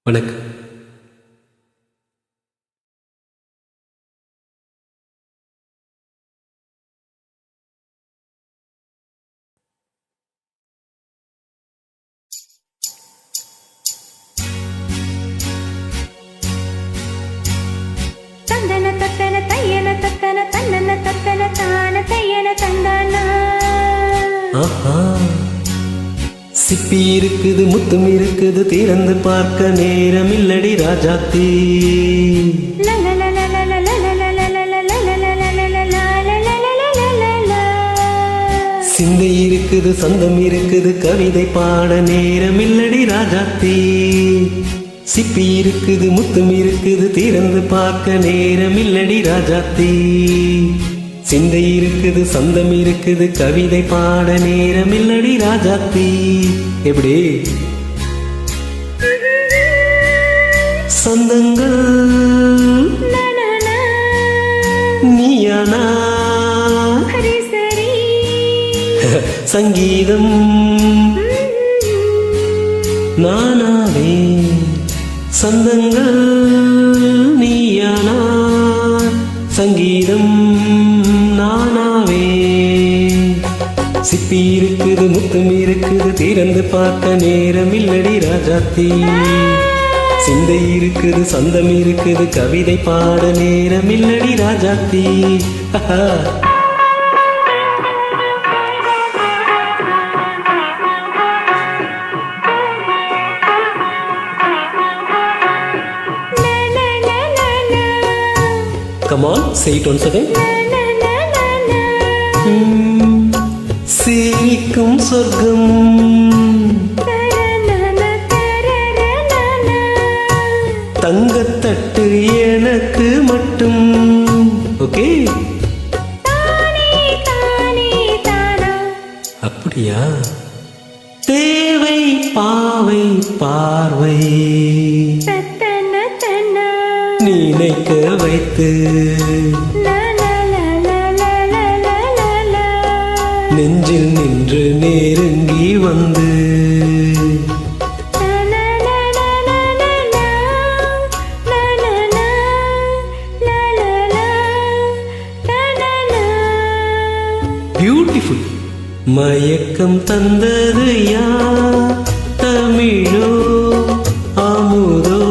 வணக்கம். தந்தன தத்தன தையன தத்தன தன்னன தத்தன தான தையன தந்தானா. சிப்பி இருக்குது, முத்தும் இருக்குது, திறந்து பார்க்க நேரம் இல்லடி ராஜாத்தி. சிந்தை இருக்குது, சொந்தம் இருக்குது, கவிதை பாட நேரம் இல்லடி ராஜாத்தி. சிப்பி இருக்குது, முத்தும் இருக்குது, திறந்து பார்க்க நேரம் இல்லடி ராஜாத்தி. சிந்தை இருக்குது, சொந்தம் இருக்குது, கவிதை பாட நேரம் இல்லடி ராஜாத்தி. எப்படி சொந்தங்கள் நீயானா, சங்கீதம் நானாவே. சொந்தங்கள் நீயானா, சங்கீதம் நானாவே. சிப்பி இருக்குது, முத்தும் இருக்குது, திறந்து பார்க்க நேரம் இல்லடி ராஜாத்தி. சிந்தை இருக்குது, சொந்தம் இருக்குது, கவிதை பாட நேரம் இல்லடி Rajathi. Come on, say it once again. சிரிக்கும் சொர்க்கம் தங்கத்தட்டு எனக்கு மட்டும். ஓகே, அப்படியா? தேவை பாவை பார்வை நினைக்க வைத்து நெஞ்சில் நின்று நெருங்கி வந்து பியூட்டிஃபுல். மயக்கம் தந்தது யார்? தமிழோ அமுதோ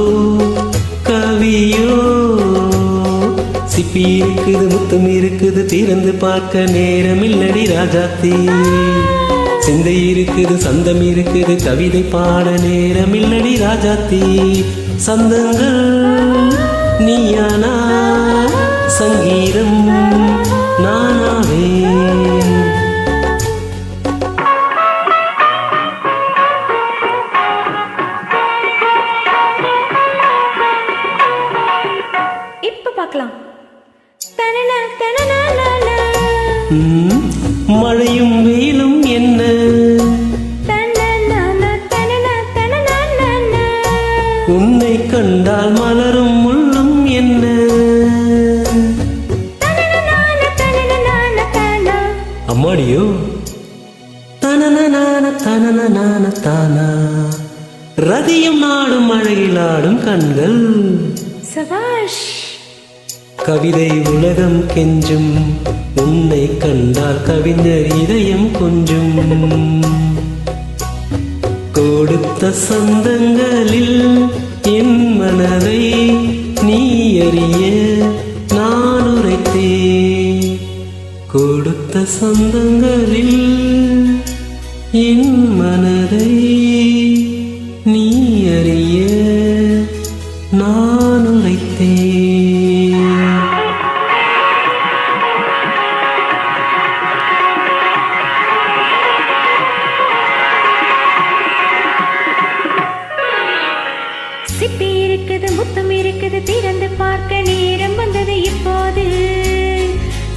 கவியோ? சிப்பி இருக்குது, முத்தம் இருக்குது, திறந்து பார்க்க நேரம் இல்லடி ராஜாத்தி. சிந்தை இருக்குது, சந்தம் இருக்குது, கவிதை பாட நேரம் இல்லடி ராஜாத்தி. சந்தங்கள் நீயானா, சங்கீதம் நானாவே. இப்ப பார்க்கலாம். மழையும் வெயிலும் என்ன, உன்னை கண்டால் மலரும் முள்ளும் என்ன. அம்மாடியோ தனன தனன தானா. ரதியும் நாடும் மழையில் ஆடும் கண்கள். சபாஷ். கவிதை உலகம் கெஞ்சும், உன்னை கண்டால் கவிஞர் இதயம் கொஞ்சும். கொடுத்த சொந்தங்களில் என் மனதை நீ அறிய நான் உரைத்தேன். கொடுத்த சொந்தங்களில் என் மனதை நீ அறிய நான் உரைத்தேன். சிப்பி இருக்குது, முத்தம் இருக்குது, திறந்து பார்க்க நேரம் வந்தது இப்போது.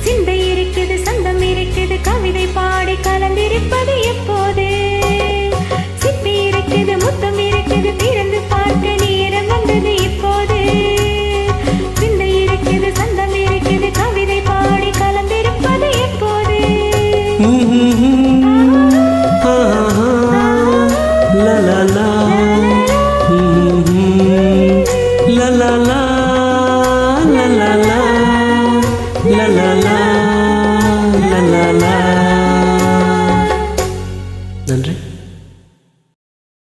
சிந்தை இருக்குது, சந்தம் இருக்குது, கவிதை பாடி கலந்திருப்பது எப்போது. சிப்பி இருக்குது, முத்தம் இருக்குது, திறந்து பார்க்க நேரம் வந்தது இப்போது. சிந்தை இருக்குது, சந்தம் இருக்குது, கவிதை பாடி கலந்திருப்பது எப்போது. la la la. லா லா லா லா லா லா லா